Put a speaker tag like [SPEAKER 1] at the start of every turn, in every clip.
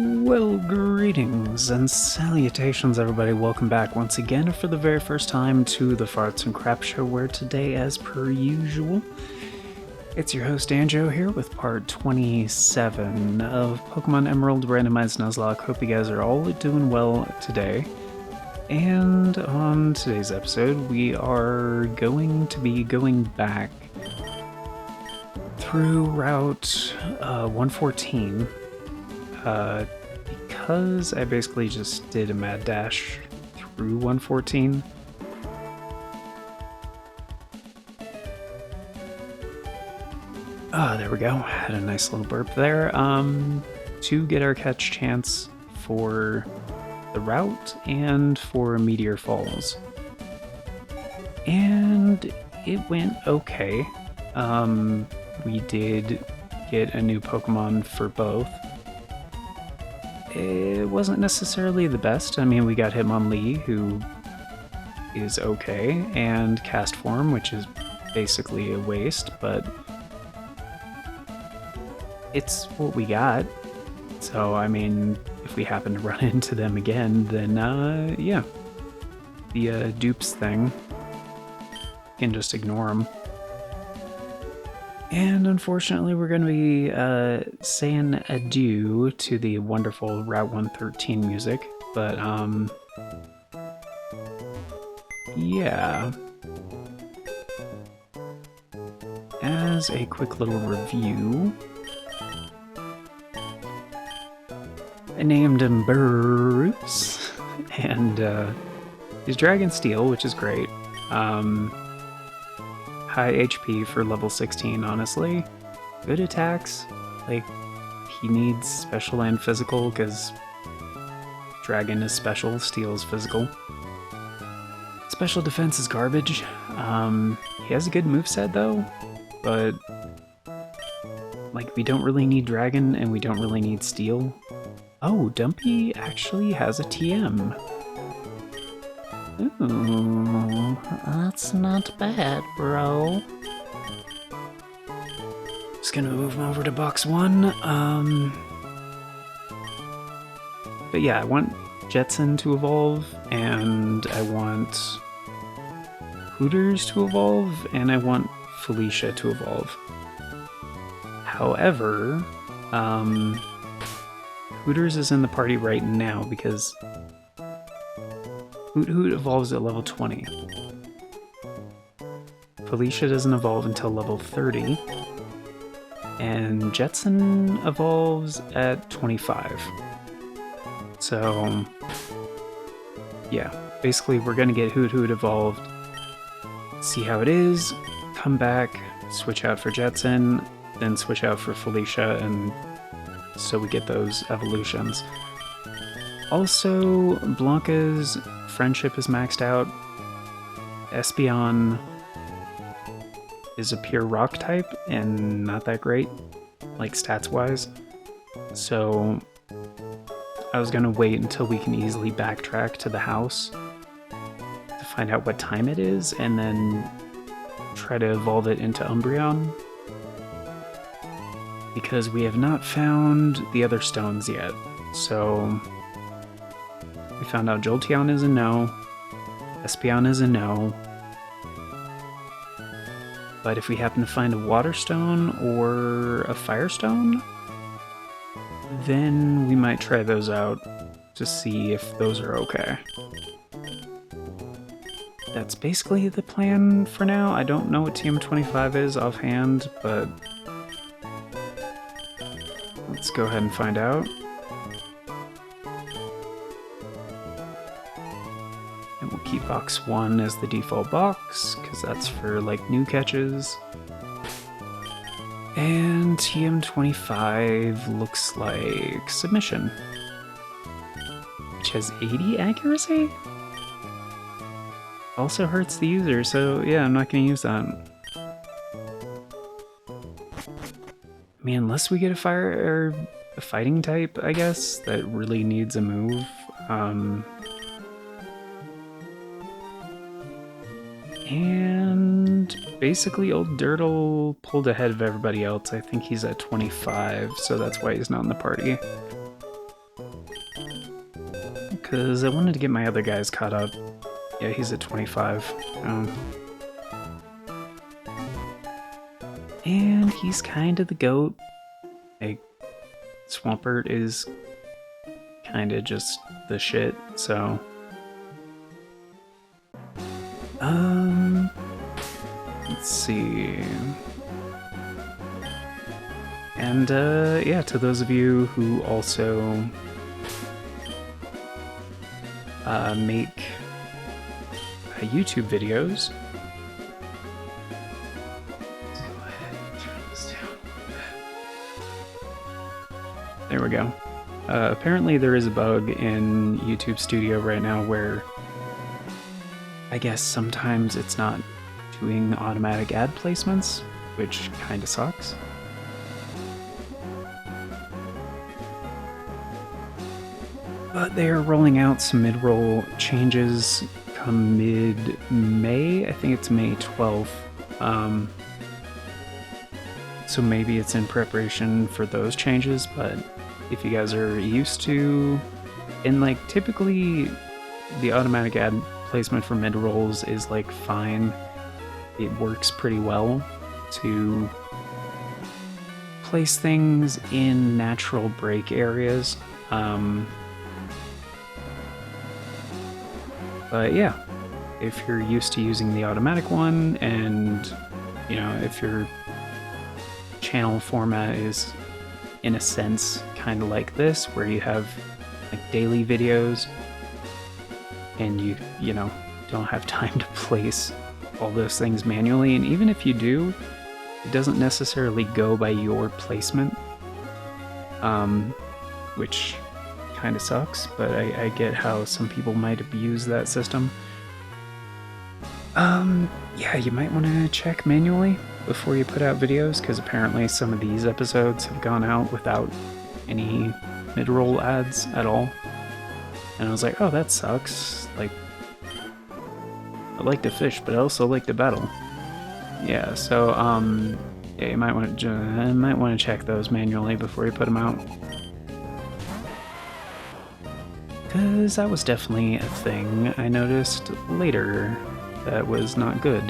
[SPEAKER 1] Well, greetings and salutations, everybody. Welcome back once again for the very first time to the Farts and Crap Show, where today, as per usual, it's your host Anjo here with part 27 of Pokemon Emerald Randomized Nuzlocke. Hope you guys are all doing well today. And on today's episode, we are going to be going back through Route 114. Because I basically just did a mad dash through 114. There we go. Had a nice little burp there. To get our catch chance for the route and for Meteor Falls. And it went okay. We did get a new Pokemon for both. It wasn't necessarily the best. I mean, we got Hitmonlee, who is okay, and Cast Form, which is basically a waste, but it's what we got. So, I mean, if we happen to run into them again, then, yeah. The dupes thing, you can just ignore them. And unfortunately, we're going to be saying adieu to the wonderful Route 113 music, but yeah. As a quick little review, I named him Bruce, and he's Dragon Steel, which is great. High HP for level 16, honestly. Good attacks. Like, he needs special and physical, because Dragon is special, Steel is physical. Special defense is garbage. He has a good moveset, though, but like, we don't really need Dragon, and we don't really need Steel. Oh, Dumpy actually has a TM. Ooh, that's not bad, bro. Just gonna move him over to box 1. But yeah, I want Jetson to evolve, and I want Hooters to evolve, and I want Felicia to evolve. However, Hooters is in the party right now because Hoot evolves at level 20. Felicia doesn't evolve until level 30. And Jetson evolves at 25. So, yeah. Basically, we're going to get Hoot evolved, see how it is, come back, switch out for Jetson, then switch out for Felicia, and so we get those evolutions. Also, Blanca's friendship is maxed out. Espeon is a pure rock type and not that great, like stats wise. So I was gonna wait until we can easily backtrack to the house to find out what time it is and then try to evolve it into Umbreon, because we have not found the other stones yet. So we found out Jolteon is a no, Espeon is a no, but if we happen to find a Water Stone or a Fire Stone, then we might try those out to see if those are okay. That's basically the plan for now. I don't know what TM25 is offhand, but let's go ahead and find out. And we'll keep box 1 as the default box, because that's for, like, new catches. And TM25 looks like Submission, which has 80 accuracy? Also hurts the user, so yeah, I'm not going to use that. I mean, unless we get a fire or a fighting type, I guess, that really needs a move. And basically old Dirtle pulled ahead of everybody else. I think he's at 25, so that's why he's not in the party. because I wanted to get my other guys caught up. Yeah, he's at 25. And he's kind of the GOAT. Like, Swampert is kind of just the shit, so... Let's see... And, yeah, to those of you who also make YouTube videos, let's go ahead and turn this down. There we go. Apparently there is a bug in YouTube Studio right now where I guess sometimes it's not doing automatic ad placements, which kind of sucks. But they are rolling out some mid-roll changes come mid-May. I think it's May 12th. So maybe it's in preparation for those changes, but if you guys are used to... And like, typically the automatic ad placement for mid-rolls is like fine. It works pretty well to place things in natural break areas. But yeah, if you're used to using the automatic one, and you know, if your channel format is in a sense kind of like this, where you have like daily videos and you know, don't have time to place all those things manually, and even if you do, it doesn't necessarily go by your placement, which kind of sucks, but I get how some people might abuse that system. Yeah, you might want to check manually before you put out videos, because apparently some of these episodes have gone out without any mid-roll ads at all. And I was like, oh, that sucks. Like, I like to fish, but I also like to battle. Yeah, so, yeah, you might want to check those manually before you put them out. Because that was definitely a thing I noticed later that was not good.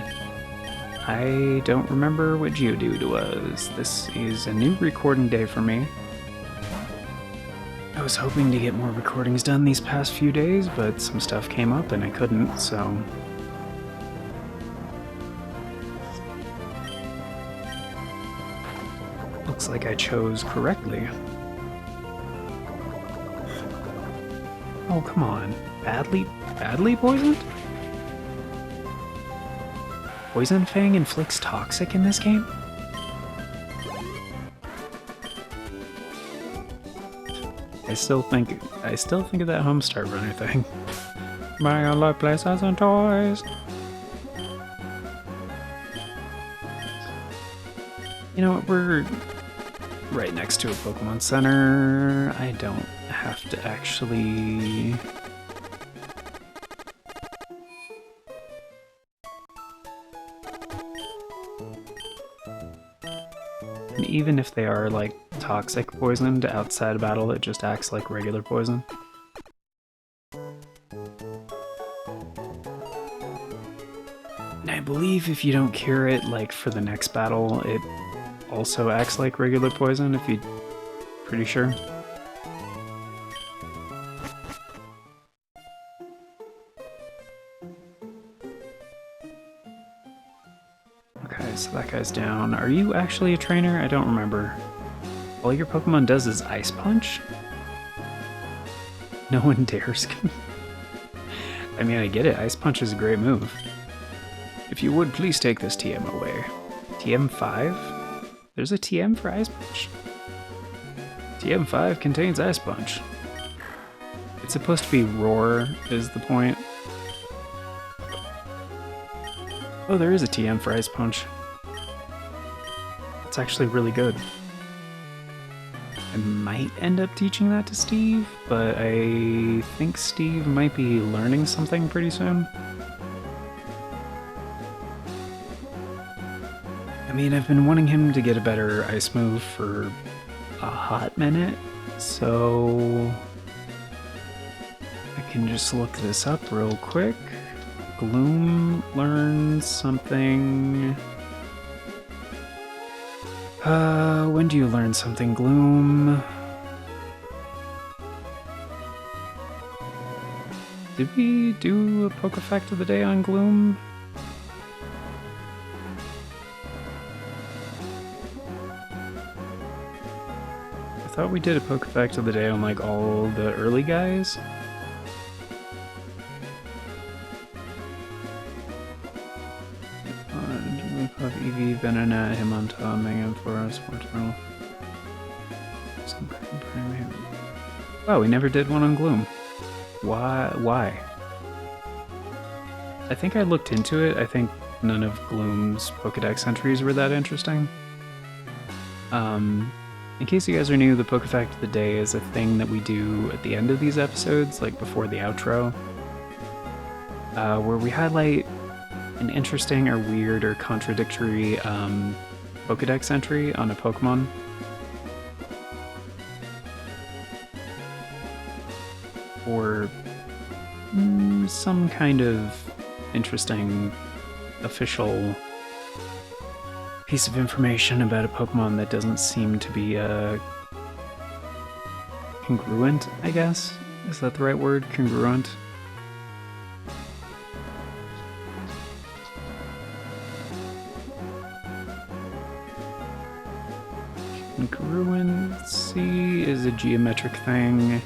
[SPEAKER 1] I don't remember what Geodude was. This is a new recording day for me. I was hoping to get more recordings done these past few days, but some stuff came up and I couldn't, so... Looks like I chose correctly. Oh, come on. Badly poisoned? Poison Fang inflicts toxic in this game? I still think of that Homestar Runner thing. Buying a lot of places and toys. You know what, we're right next to a Pokemon Center. I don't have to actually... And even if they are, like, toxic poisoned outside of battle, it just acts like regular poison. And I believe if you don't cure it, like, for the next battle, it also acts like regular poison, if you... Pretty sure. Okay, so that guy's down. Are you actually a trainer? I don't remember. All your Pokemon does is Ice Punch? No one dares. I mean, I get it. Ice Punch is a great move. If you would, please take this TM away. TM5? There's a TM for Ice Punch? TM5 contains Ice Punch. It's supposed to be Roar, is the point. Oh, there is a TM for Ice Punch. It's actually really good. I might end up teaching that to Steve, but I think Steve might be learning something pretty soon. I mean, I've been wanting him to get a better ice move for a hot minute, so I can just look this up real quick. Gloom learns something. When do you learn something, Gloom? Did we do a poke effect of the day on Gloom? I thought we did a poke effect of the day on like all the early guys. Eevee, Venonat, Hitmontop, Megaforce, Mortal. Wow, we never did one on Gloom. Why? I think I looked into it. I think none of Gloom's Pokedex entries were that interesting. In case you guys are new, the Poke Effect of the Day is a thing that we do at the end of these episodes, like before the outro, where we highlight an interesting or weird or contradictory Pokedex entry on a Pokemon. Or some kind of interesting official piece of information about a Pokemon that doesn't seem to be congruent, I guess? Is that the right word? Congruent? Congruency is a geometric thing.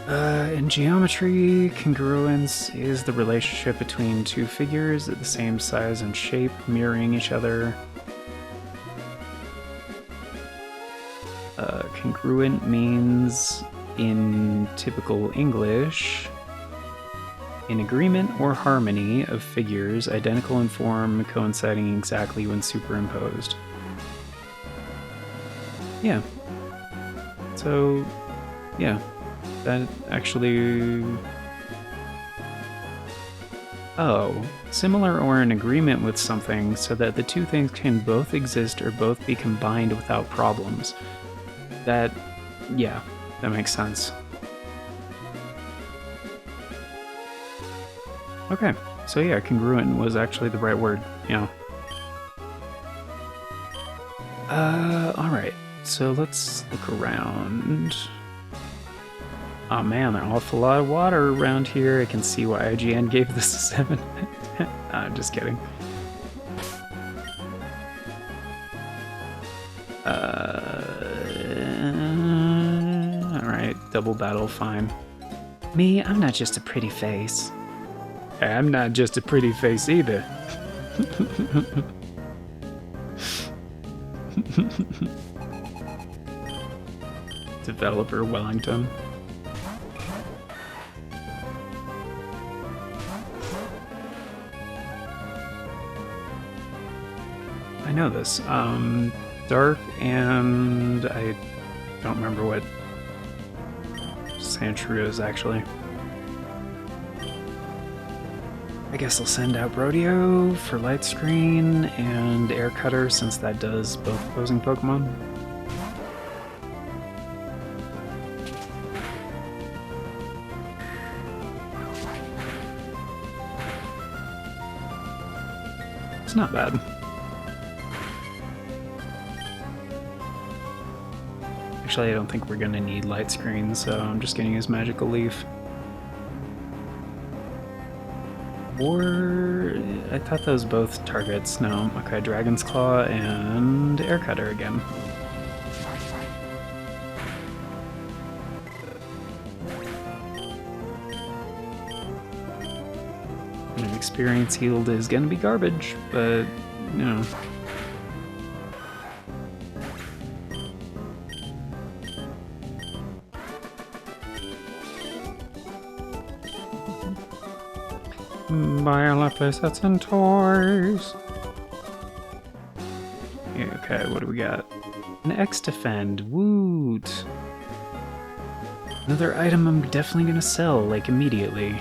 [SPEAKER 1] In geometry, congruence is the relationship between two figures at the same size and shape, mirroring each other. Congruent means, in typical English, in agreement or harmony of figures, identical in form, coinciding exactly when superimposed. Yeah. So, yeah. That actually... Oh, similar or in agreement with something so that the two things can both exist or both be combined without problems. That, yeah, that makes sense. Okay, so yeah, congruent was actually the right word, yeah. Alright, so let's look around. Oh man, there's an awful lot of water around here. I can see why IGN gave this a 7. I'm just kidding. Alright, double battle, fine. Me, I'm not just a pretty face. I'm not just a pretty face either. Developer Wellington. I know this. Dark and I don't remember what Sandshrew is actually. I guess I'll send out Rodeo for Light Screen and Air Cutter since that does both opposing Pokemon. It's not bad. Actually, I don't think we're gonna need Light Screen, so I'm just gonna use Magical Leaf. Or... I thought those both targets. No. Okay, Dragon's Claw and Air Cutter again. And Experience Healed is gonna be garbage, but, you know... Buy all our playsets and toys. Yeah, okay, what do we got? An X-Defend, woot! Another item I'm definitely gonna sell, like, immediately.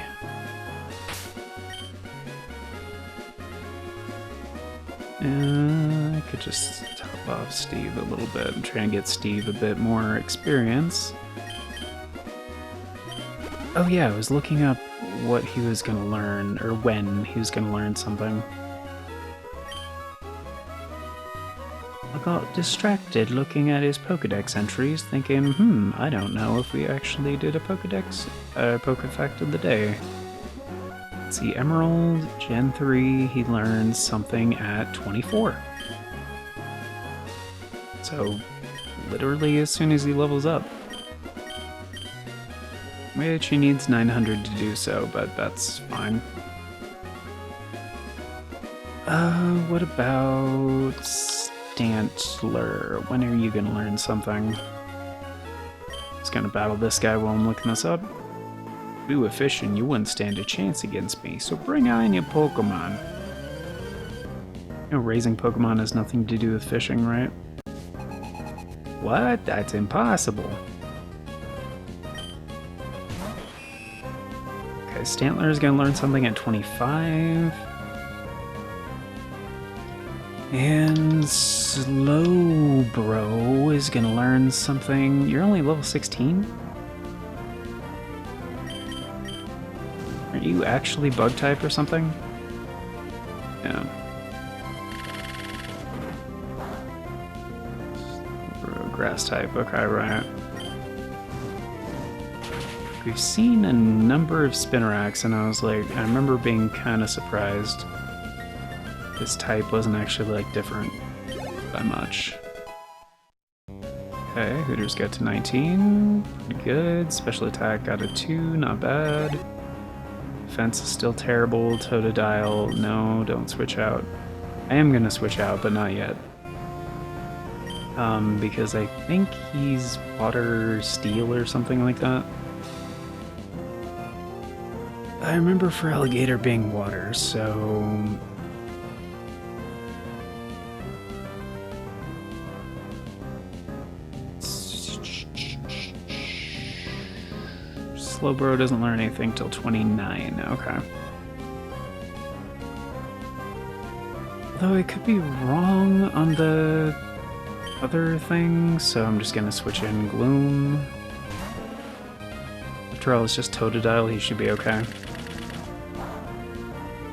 [SPEAKER 1] I could just top off Steve a little bit. I'm trying to get Steve a bit more experience. Oh yeah, I was looking up what he was gonna learn, or when he was gonna learn something. I got distracted looking at his Pokedex entries, thinking, I don't know if we actually did a Pokefact of the day. Let's see, Emerald, Gen 3, he learns something at 24. So, literally as soon as he levels up. Which he needs 900 to do so, but that's fine. What about Stantler? When are you gonna learn something? Just gonna battle this guy while I'm looking this up. If you were fishing, you wouldn't stand a chance against me, so bring on your Pokemon. You know, raising Pokemon has nothing to do with fishing, right? What? That's impossible. Okay, Stantler is gonna learn something at 25. And Slowbro is gonna learn something. You're only level 16? Are you actually bug type or something? Yeah. Grass type, okay, right. We've seen a number of Spinnerax, and I remember being kind of surprised. His type wasn't actually, like, different by much. Okay, Hooters got to 19. Pretty good. Special attack got a 2, not bad. Defense is still terrible. Totodile, no, don't switch out. I am gonna switch out, but not yet. Because I think he's water steel or something like that. I remember for Alligator being water, so... Slowbro doesn't learn anything till 29, okay. Although I could be wrong on the other thing, so I'm just gonna switch in Gloom. After all, it's just Totodile, he should be okay.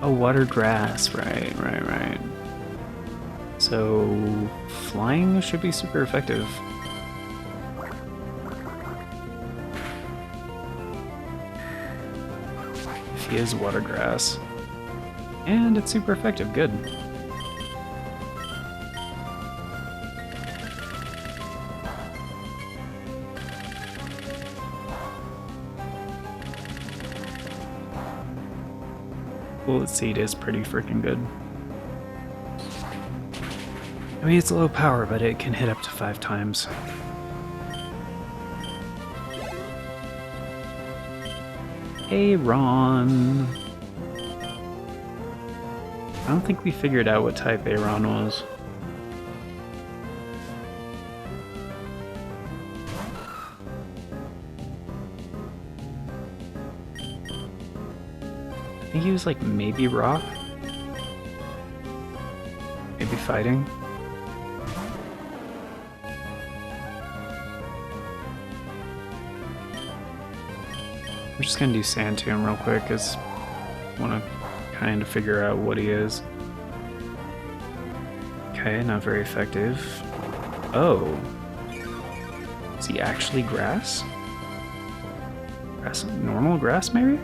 [SPEAKER 1] Oh, Water Grass, right. So, flying should be super effective. If he is Water Grass. And it's super effective, good. Bullet Seed is pretty freaking good. I mean, it's low power, but it can hit up to 5 times. Hey, Ron. I don't think we figured out what type Aaron was. I think he was like maybe rock? Maybe fighting? I'm just gonna do Sand to him real quick because I want to kind of figure out what he is. Okay, not very effective. Oh. Is he actually grass? Grass, normal grass maybe?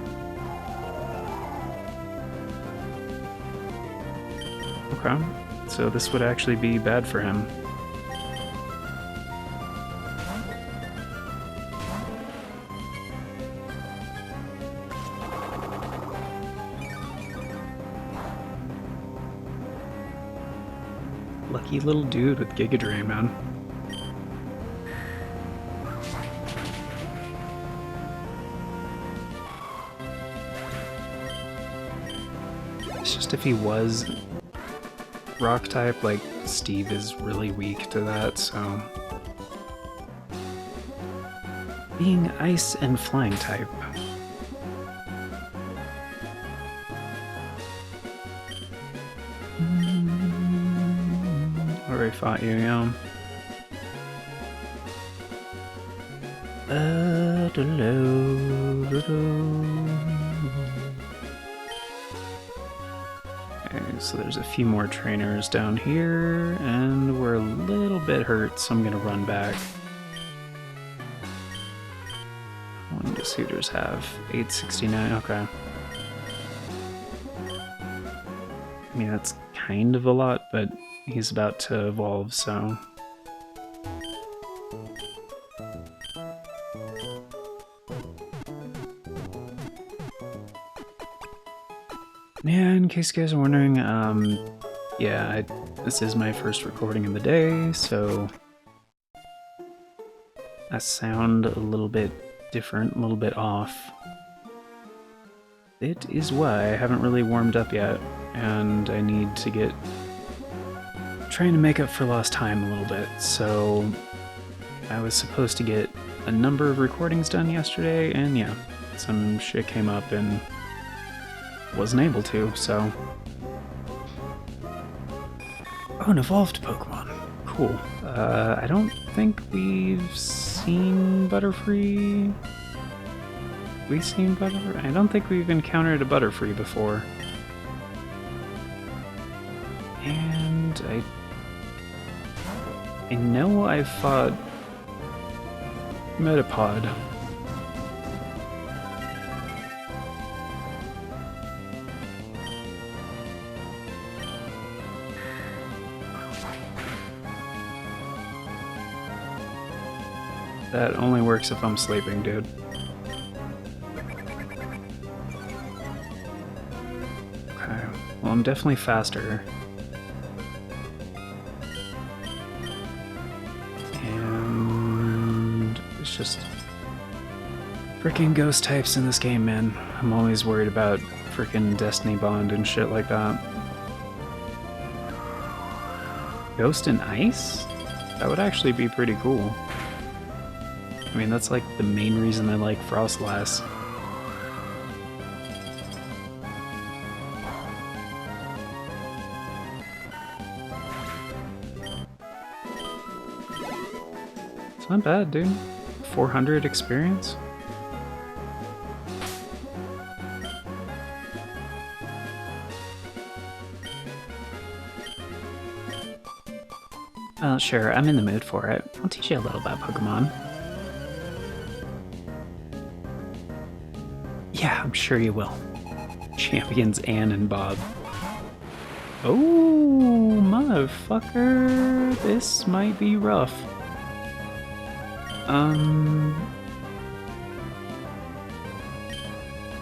[SPEAKER 1] Okay, so this would actually be bad for him. Lucky little dude with Giga Drain, man. It's just if he was rock type, like, Steve is really weak to that, so... Being ice and flying type. Already fought you, yeah. Okay, so there's a few more trainers down here, and we're a little bit hurt, so I'm gonna run back. What do suitors have? 869, okay. I mean, that's kind of a lot, but he's about to evolve, so... Yeah, in case you guys are wondering, yeah, this is my first recording of the day, so I sound a little bit different, a little bit off. It is why I haven't really warmed up yet, and I need to get... trying to make up for lost time a little bit, so I was supposed to get a number of recordings done yesterday, and yeah, some shit came up and wasn't able to, so... Oh, an evolved Pokemon. Cool. I don't think we've seen Butterfree... We've seen Butterfree? I don't think we've encountered a Butterfree before. And I know I've fought Metapod. That only works if I'm sleeping, dude. Okay, well, I'm definitely faster. And it's just freaking ghost types in this game, man. I'm always worried about freaking Destiny Bond and shit like that. Ghost and Ice? That would actually be pretty cool. I mean, that's like the main reason I like Frostlass. It's not bad, dude. 400 experience? Well, sure, I'm in the mood for it. I'll teach you a little about Pokemon. Yeah, I'm sure you will. Champions Ann and Bob. Oh, motherfucker. This might be rough.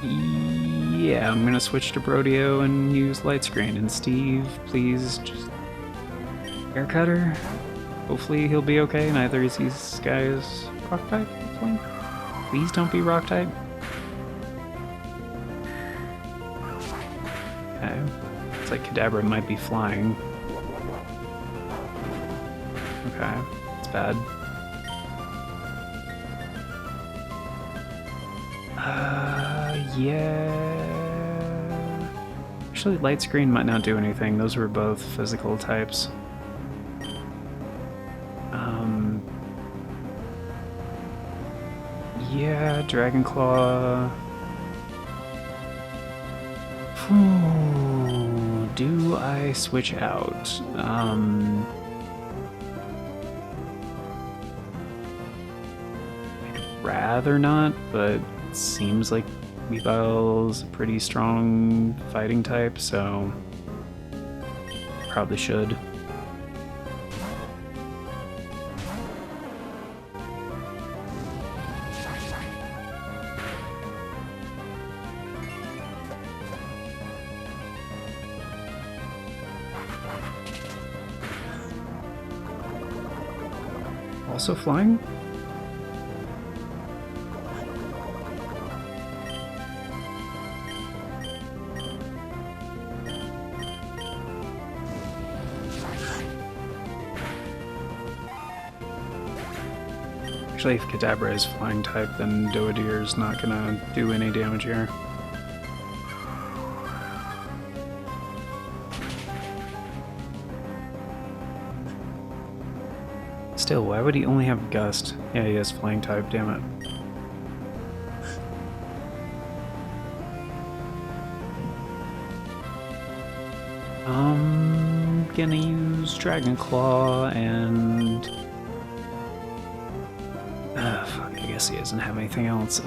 [SPEAKER 1] Yeah, I'm gonna switch to Brodeo and use Light Screen. And Steve, please just... haircutter. Hopefully he'll be okay. Neither is these guys rock type, hopefully. Please don't be rock type. Okay. It's like Kadabra might be flying. Okay. It's bad. Yeah. Actually, Light Screen might not do anything. Those were both physical types. Yeah, Dragon Claw. Whew, do I switch out? I'd rather not, but it seems like Weebile's a pretty strong fighting type, so probably should. Also flying? Actually, if Kadabra is flying type, then Doadir's not gonna do any damage here. Still, why would he only have Gust? Yeah, he has flying type, damn it. Gonna use Dragon Claw and... fuck, I guess he doesn't have anything else.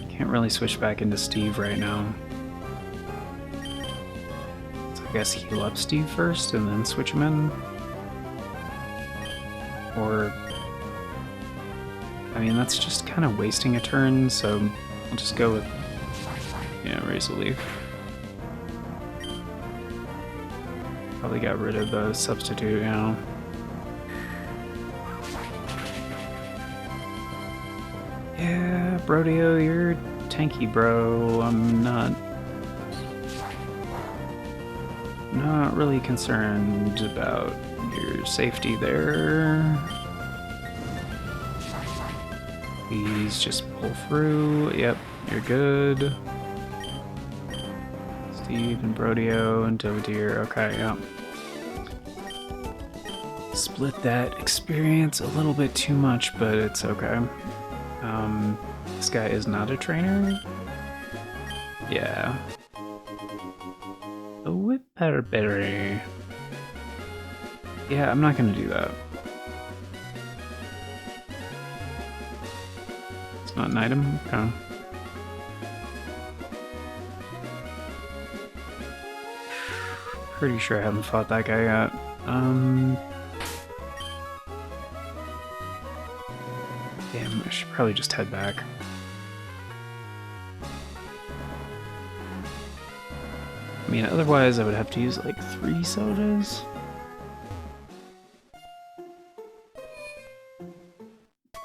[SPEAKER 1] Can't really switch back into Steve right now. So I guess heal up Steve first and then switch him in. Or... I mean, that's just kind of wasting a turn, so I'll just go with... yeah, Razor Leaf. Probably got rid of the substitute, you know. Yeah, Brodeo, you're tanky, bro. I'm not really concerned about your safety there. Please just pull through. Yep, you're good. Steve and Brodeo and Dodeer. Okay, yep. Split that experience a little bit too much, but it's okay. This guy is not a trainer? Yeah. A Whipperberry. Yeah, I'm not gonna do that. It's not an item? Okay. Pretty sure I haven't fought that guy yet. Damn, I should probably just head back. I mean, otherwise I would have to use like 3 sodas.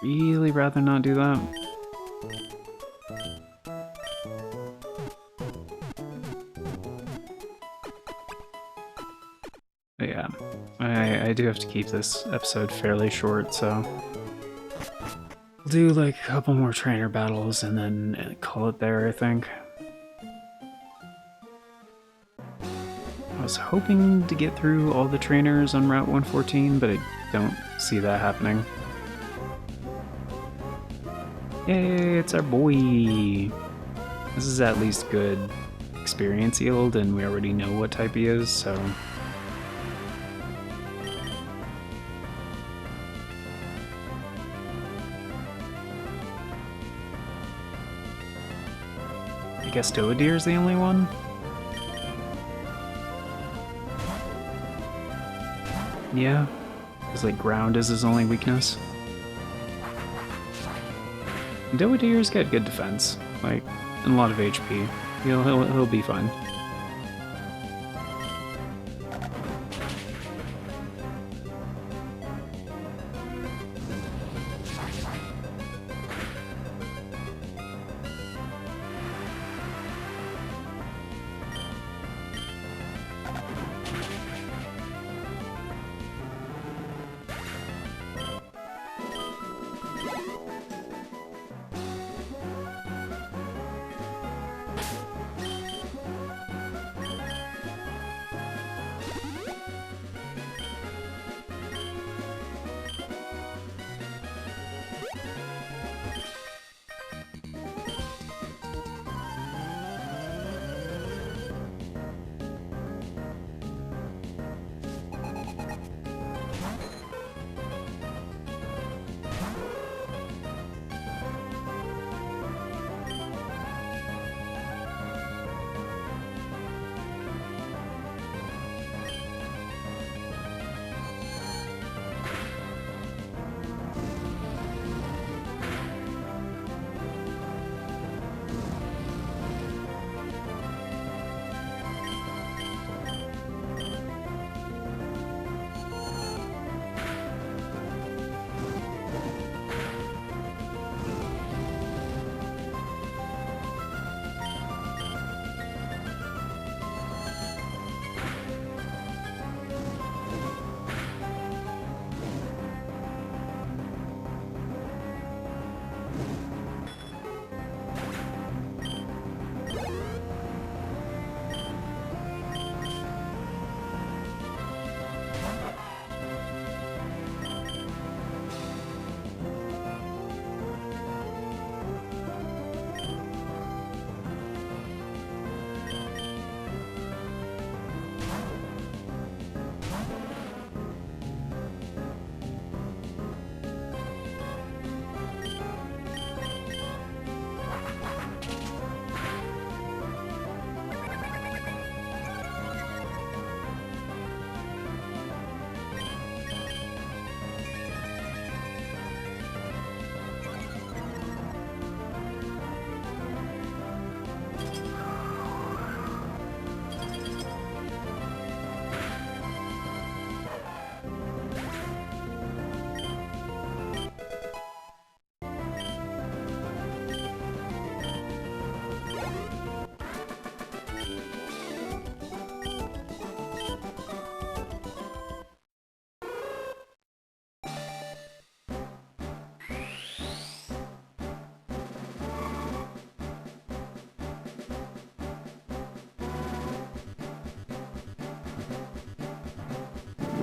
[SPEAKER 1] Really rather not do that. But yeah, I do have to keep this episode fairly short, so we'll do like a couple more trainer battles and then call it there, I think. I was hoping to get through all the trainers on Route 114, but I don't see that happening. Yay, it's our boy! This is at least good experience yield, and we already know what type he is, so... I guess Doadeer's the only one? Yeah, because like ground is his only weakness. Doadeer's got good defense, like, and a lot of HP. He'll be fine.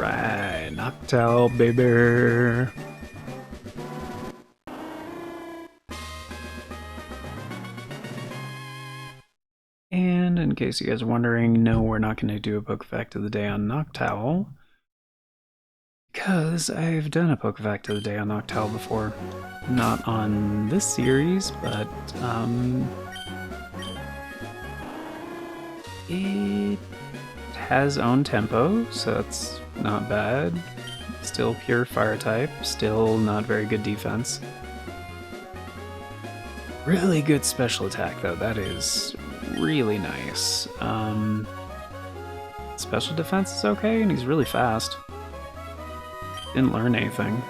[SPEAKER 1] Alright, Noctowl, baby. And in case you guys are wondering, no, we're not going to do a Poke Fact of the Day on Noctowl. Because I've done a Poke Fact of the Day on Noctowl before. Not on this series, but it has own tempo, so that's not bad. Still pure fire type, still not very good defense. Really good special attack though, that is really nice. Special defense is okay, and he's really fast. Didn't learn anything.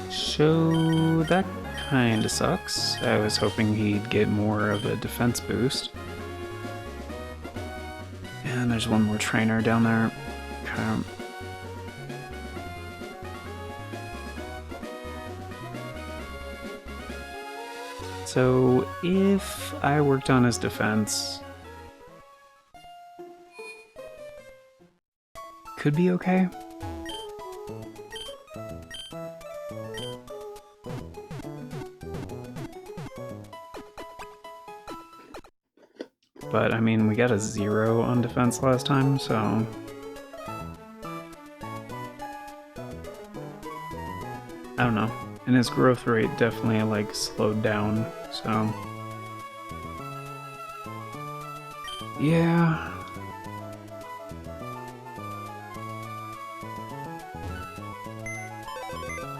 [SPEAKER 1] So that kinda sucks. I was hoping he'd get more of a defense boost. And there's one more trainer down there. Okay. So if I worked on his defense, could be okay. But I mean, we got a 0 on defense last time, so I don't know. And his growth rate definitely like slowed down, so yeah.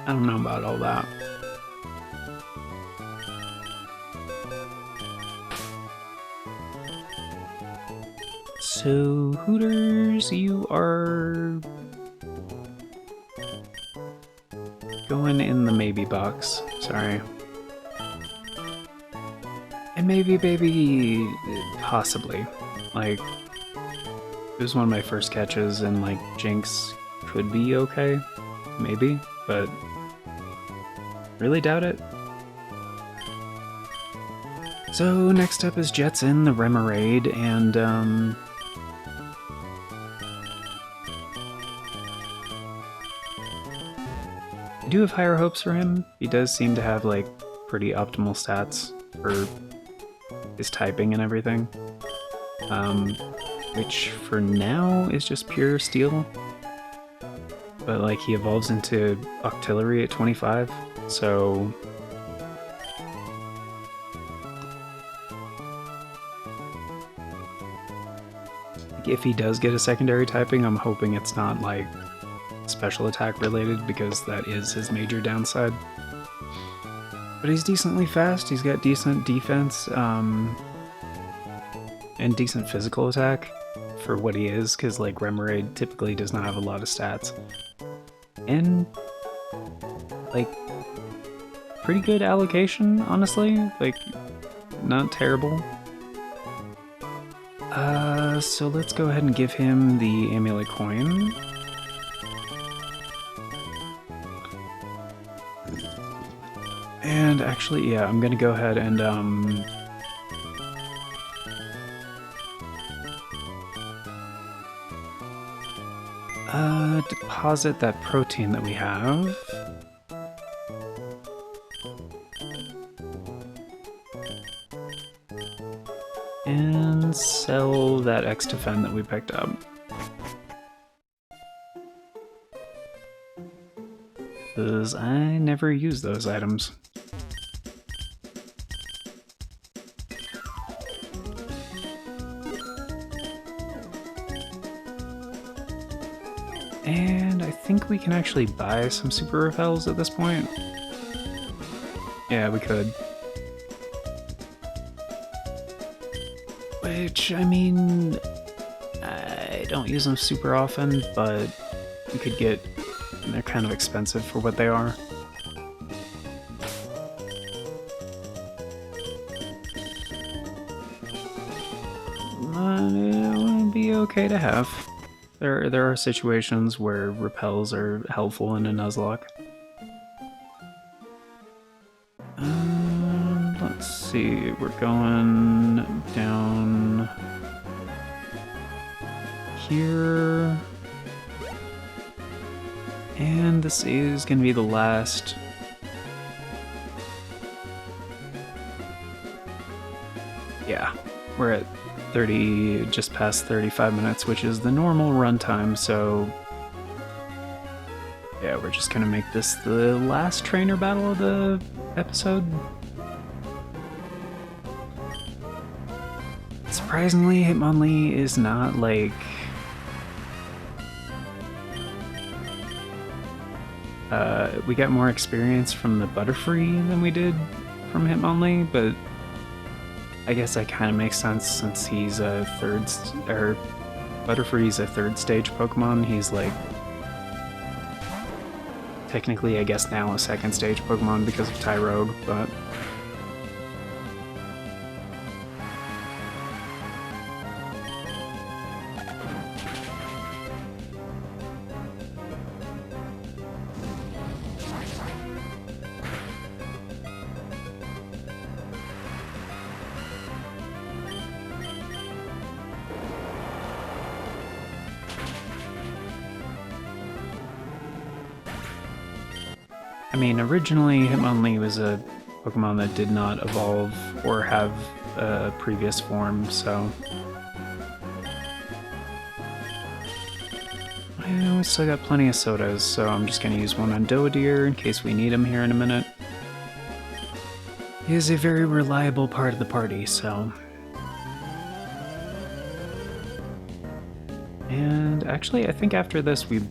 [SPEAKER 1] I don't know about all that. So, Hooters, you are going in the maybe box. Sorry. And maybe, baby, possibly. Like, it was one of my first catches, and like, Jinx could be okay. Maybe, but really doubt it. So, next up is Jetson, the Remoraid, and I do have higher hopes for him. He does seem to have like pretty optimal stats for his typing and everything. Which for now is just pure steel. But like he evolves into Octillery at 25, so if he does get a secondary typing, I'm hoping it's not like special attack related, because that is his major downside. But he's decently fast, he's got decent defense, and decent physical attack for what he is, because like Remoraid typically does not have a lot of stats. And like pretty good allocation, honestly, like not terrible. So let's go ahead and give him the Amulet Coin. And actually, yeah, I'm gonna go ahead and deposit that protein that we have. And sell that X-Defend that we picked up. Because I never use those items. And I think we can actually buy some Super Repels at this point. Yeah, we could. Which, I mean, I don't use them super often, but you could get, they're kind of expensive for what they are. But it would be okay to have. There are situations where repels are helpful in a Nuzlocke. let's see, we're going down here. And this is going to be the last. Yeah, we're at 30, just past 35 minutes, which is the normal runtime, so yeah, we're just gonna make this the last trainer battle of the episode. Surprisingly, Hitmonlee is not like we got more experience from the Butterfree than we did from Hitmonlee, but I guess that kind of makes sense since he's a Butterfree's a third stage Pokemon. He's like technically, I guess now a second stage Pokemon because of Tyrogue, but I mean, originally Hitmonlee was a Pokemon that did not evolve or have a previous form, so we still got plenty of sodas, so I'm just gonna use one on Doadir in case we need him here in a minute. He is a very reliable part of the party, so. And actually, I think after this we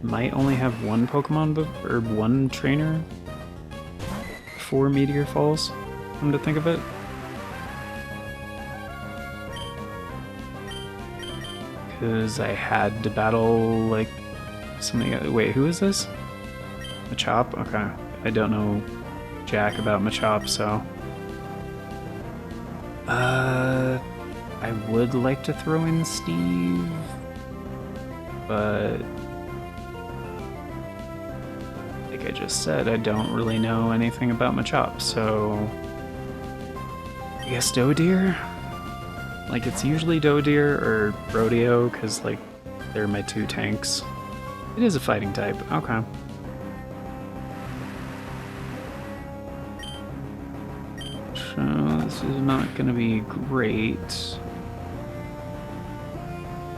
[SPEAKER 1] might only have one Pokemon or one trainer before Meteor Falls, come to think of it. Because I had to battle, like, something. Wait, who is this? Machop? Okay. I don't know jack about Machop, so. I would like to throw in Steve, but like I just said, I don't really know anything about Machop, so I guess Doadir? Like, it's usually Doadir or Rodeo, because, like, they're my two tanks. It is a fighting type, okay. So, this is not gonna be great.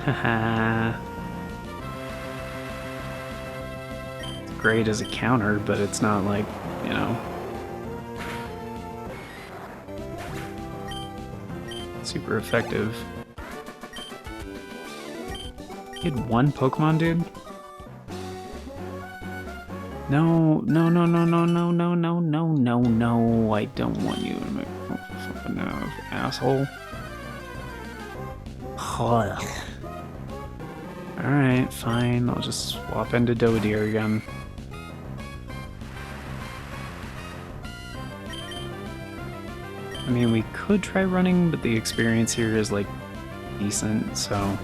[SPEAKER 1] Haha. It's great as a counter, but it's not like, you know, super effective. You had one Pokemon, dude? No, no, no, no, no, no, no, no, no, no, no. I don't want you to make fucking asshole. Alright, fine. I'll just swap into Doadir again. I mean, we could try running, but the experience here is, like, decent, so.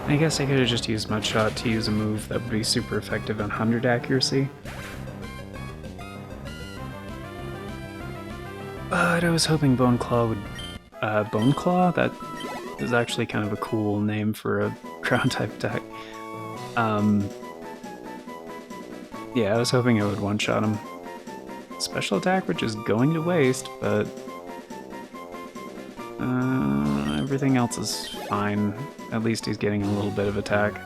[SPEAKER 1] I guess I could have just used Mudshot to use a move that would be super effective on 100 accuracy. But I was hoping Bone Claw would... Bone Claw? That is actually kind of a cool name for a ground-type attack. Yeah, I was hoping it would one-shot him. Special attack, which is going to waste, but... everything else is fine. At least he's getting a little bit of attack.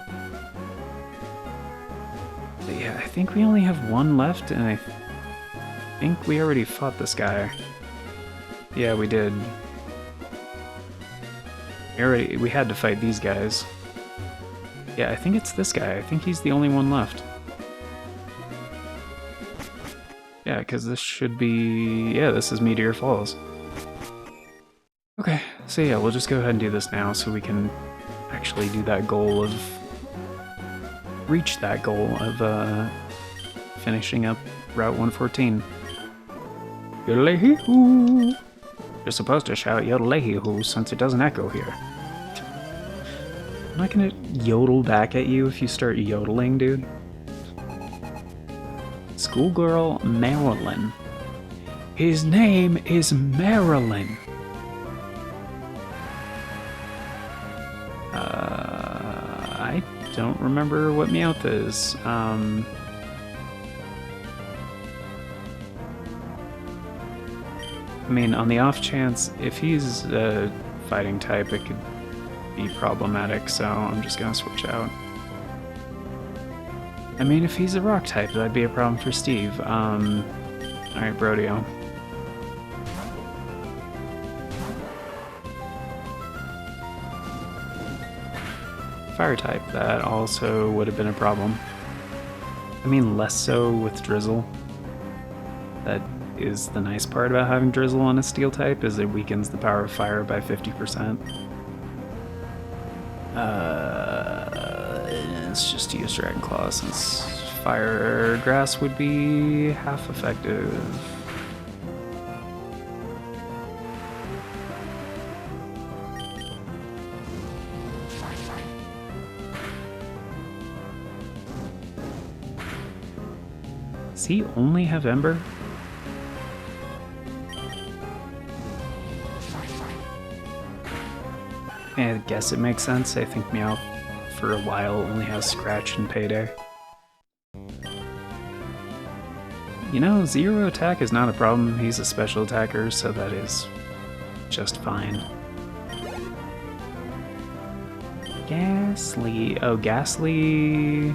[SPEAKER 1] But yeah, I think we only have one left, and I think we already fought this guy. Yeah, we did. We had to fight these guys. Yeah, I think it's this guy. I think he's the only one left. Yeah, because this should be... Yeah, this is Meteor Falls. Okay, so yeah, we'll just go ahead and do this now so we can actually do that goal of... reach that goal of finishing up Route 114. Yodelay-hee-hoo! You're supposed to shout yodelay-hee-hoo since it doesn't echo here. I'm not gonna yodel back at you if you start yodeling, dude. Schoolgirl Marilyn. His name is Marilyn. I don't remember what Meowth is. I mean, on the off chance, if he's a fighting type, it could be problematic, so I'm just gonna switch out. I mean, if he's a rock type, that'd be a problem for Steve. Alright, Brodeo. Fire type, that also would have been a problem. I mean, less so with Drizzle. That is the nice part about having Drizzle on a steel type, is it weakens the power of fire by 50%. Let's just use Dragon Claw since Fire Grass would be half effective. Does he only have Ember? I guess it makes sense. I think Meowth for a while only has Scratch and Payday. You know, zero attack is not a problem. He's a special attacker, so that is just fine. Ghastly. Oh, Ghastly.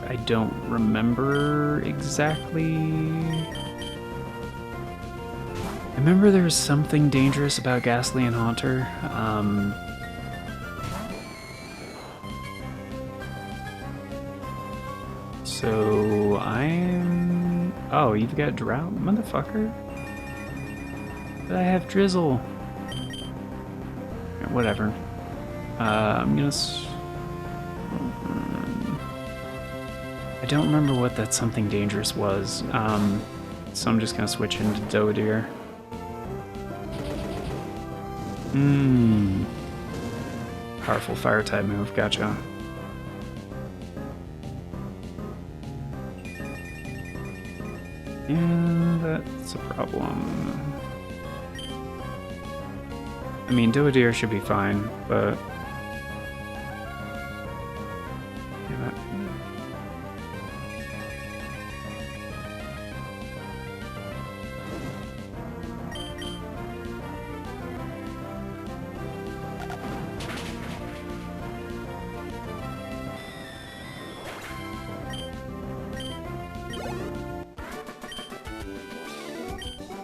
[SPEAKER 1] I don't remember exactly. I remember there was something dangerous about Ghastly and Haunter. So I'm... Oh, you've got Drought, motherfucker? But I have Drizzle. Whatever. I'm gonna... I don't remember what that something dangerous was. So I'm just gonna switch into Dodeer. Powerful fire type move, gotcha. And that's a problem. I mean, Dodeer should be fine, but...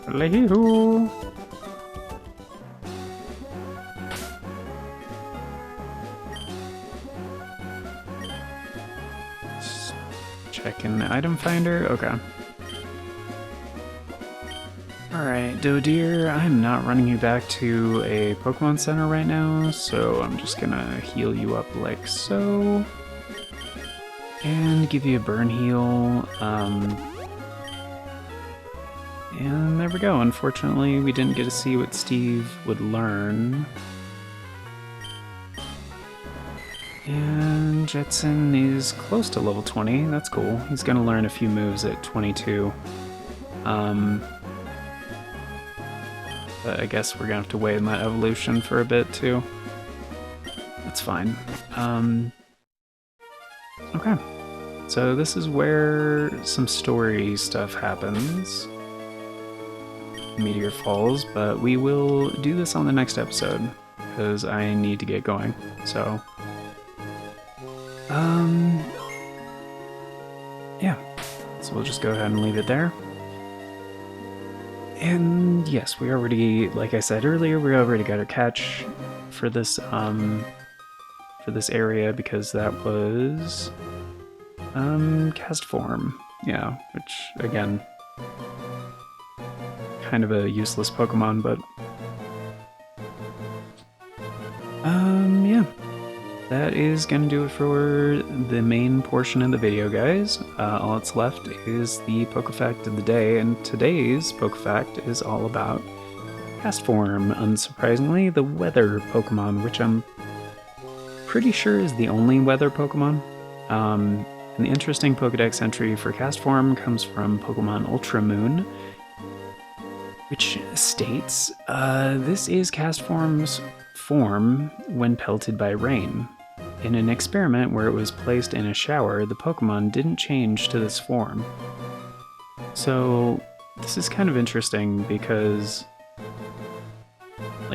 [SPEAKER 1] Lehihu. Check in the item finder. Okay. Alright, Dodeer, I'm not running you back to a Pokemon Center right now, so I'm just gonna heal you up like so. And give you a burn heal. And there we go. Unfortunately, we didn't get to see what Steve would learn. And Jetson is close to level 20. That's cool. He's going to learn a few moves at 22. But I guess we're going to have to wait on that evolution for a bit, too. That's fine. Okay. So this is where some story stuff happens. Meteor falls, but we will do this on the next episode because I need to get going. So, yeah. So we'll just go ahead and leave it there. And yes, we already, like I said earlier, we already got our catch for this area because that was cast form. Yeah, which again, kind of a useless Pokemon, but yeah. That is gonna do it for the main portion of the video, guys. All that's left is the Pokefact of the day, and today's Pokefact is all about Castform, unsurprisingly, the weather Pokemon, which I'm pretty sure is the only weather Pokemon. An interesting Pokedex entry for Castform comes from Pokemon Ultra Moon, which states, this is Castform's form when pelted by rain. In an experiment where it was placed in a shower, the Pokemon didn't change to this form. So this is kind of interesting because,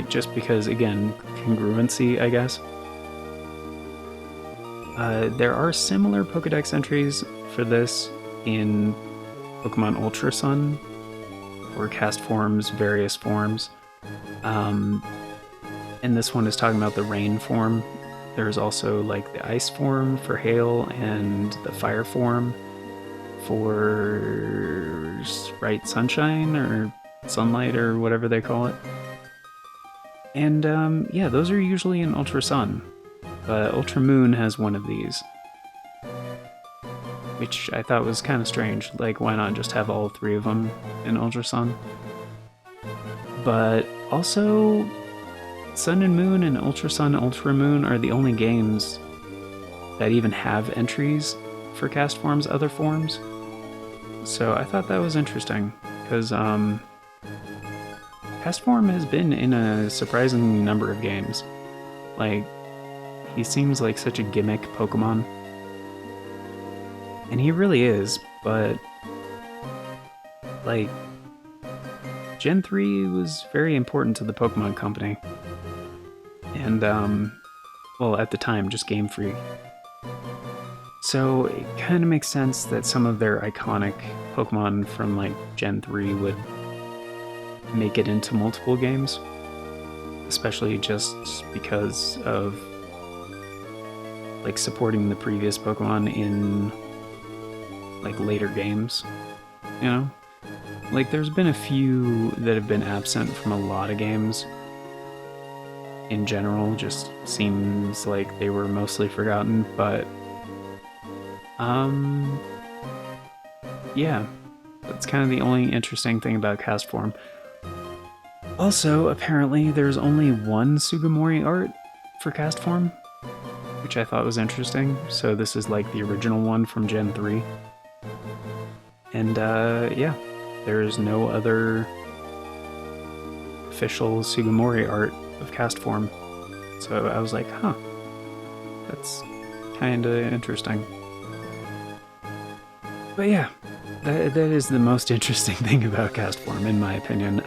[SPEAKER 1] just because, again, congruency, I guess. There are similar Pokedex entries for this in Pokemon Ultra Sun, or Castform's various forms. And this one is talking about the rain form. There's also the ice form for hail and the fire form for bright sunshine or sunlight or whatever they call it. And yeah, those are usually in Ultra Sun, but Ultra Moon has one of these, which I thought was kind of strange. Why not just have all three of them in Ultra Sun? But also, Sun and Moon and Ultra Sun, Ultra Moon are the only games that even have entries for Castform's other forms. So I thought that was interesting, because Castform has been in a surprising number of games. He seems like such a gimmick Pokemon. And he really is, but Gen 3 was very important to the Pokemon Company. And, well, at the time, just Game Freak. So it kind of makes sense that some of their iconic Pokemon from, Gen 3 would make it into multiple games. Especially just because of, supporting the previous Pokemon in, later games, you know? There's been a few that have been absent from a lot of games. In general, just seems like they were mostly forgotten, but yeah, that's kind of the only interesting thing about Castform. Also, apparently there's only one Sugimori art for Castform, which I thought was interesting. So this is the original one from Gen 3. And yeah, there is no other official Sugimori art of Castform. So I was like, huh, that's kind of interesting. But yeah, that is the most interesting thing about Castform, in my opinion.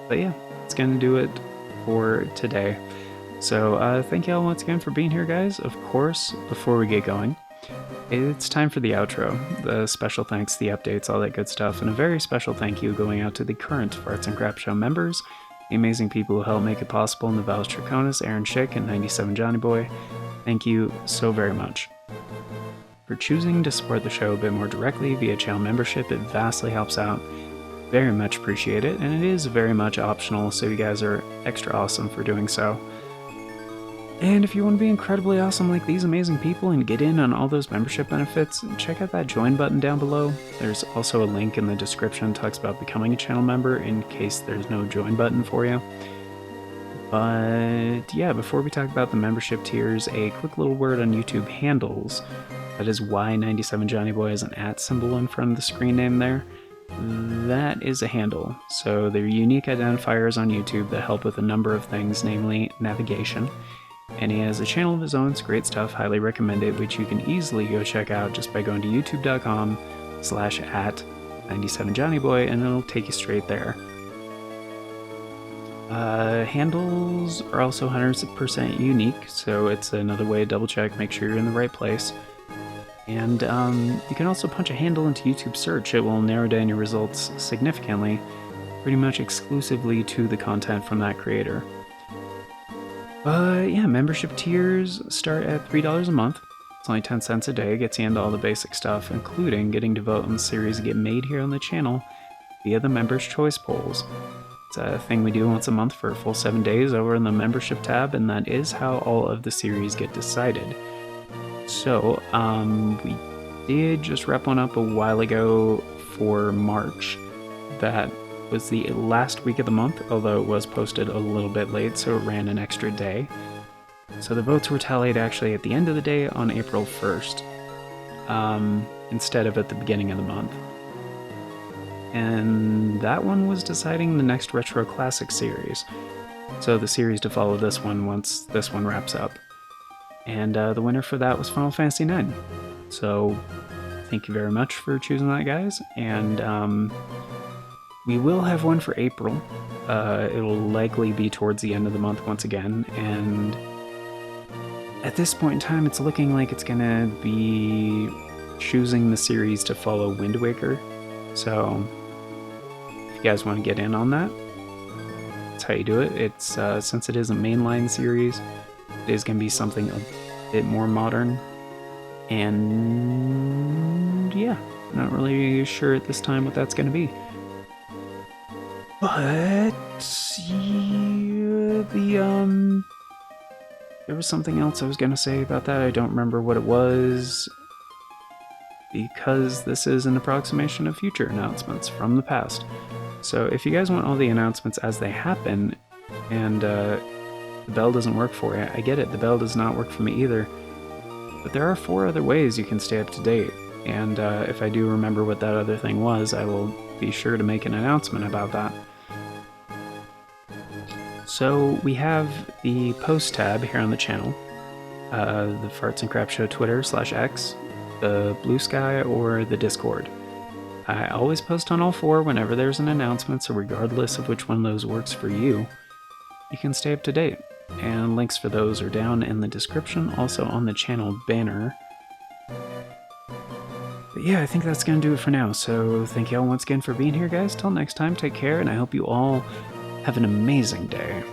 [SPEAKER 1] But yeah, it's gonna do it for today. So thank y'all once again for being here, guys. Of course, before we get going, it's time for the outro. The special thanks, the updates, all that good stuff, and a very special thank you going out to the current Farts and Crap Show members, the amazing people who helped make it possible, Navals Traconis, Aaron Schick, and 97 Johnny Boy. Thank you so very much. For choosing to support the show a bit more directly via channel membership, it vastly helps out. Very much appreciate it, and it is very much optional, so you guys are extra awesome for doing so. And if you want to be incredibly awesome like these amazing people and get in on all those membership benefits, check out that join button down below. There's also a link in the description that talks about becoming a channel member in case there's no join button for you. But yeah, before we talk about the membership tiers, a quick little word on YouTube handles. That is why 97 Johnny Boy has an @ symbol in front of the screen name there. That is a handle. So they're unique identifiers on YouTube that help with a number of things, namely navigation. And he has a channel of his own, it's great stuff, highly recommend it, which you can easily go check out just by going to youtube.com/@97johnnyboy, and it'll take you straight there. Handles are also 100% unique, so it's another way to double check, make sure you're in the right place. And you can also punch a handle into YouTube search. It will narrow down your results significantly, pretty much exclusively to the content from that creator. But yeah, membership tiers start at $3 a month. It's only 10 cents a day, gets you into all the basic stuff, including getting to vote on the series that get made here on the channel, via the Members' Choice polls. It's a thing we do once a month for a full 7 days over in the membership tab, and that is how all of the series get decided. So, we did just wrap one up a while ago for March. That was the last week of the month, although it was posted a little bit late, so it ran an extra day. So the votes were tallied actually at the end of the day on April 1st, instead of at the beginning of the month. And that one was deciding the next Retro Classic series. So the series to follow this one once this one wraps up. And the winner for that was Final Fantasy IX. So thank you very much for choosing that, guys. And we will have one for April. It'll likely be towards the end of the month once again. And at this point in time, it's looking like it's gonna be choosing the series to follow Wind Waker. So if you guys want to get in on that, that's how you do it. It's since it is a mainline series, it is going to be something a bit more modern. And yeah, not really sure at this time what that's going to be. But yeah, there was something else I was going to say about that. I don't remember what it was, because this is an approximation of future announcements from the past. So if you guys want all the announcements as they happen, and the bell doesn't work for you, I get it, the bell does not work for me either. But there are 4 other ways you can stay up to date, and if I do remember what that other thing was, I will be sure to make an announcement about that. So we have the post tab here on the channel, the Farts and Crap Show Twitter /X, the Bluesky, or the Discord. I always post on all 4 whenever there's an announcement, so regardless of which one of those works for you, you can stay up to date. And links for those are down in the description, also on the channel banner. But yeah, I think that's going to do it for now, so thank you all once again for being here, guys. Till next time, take care, and I hope you all have an amazing day.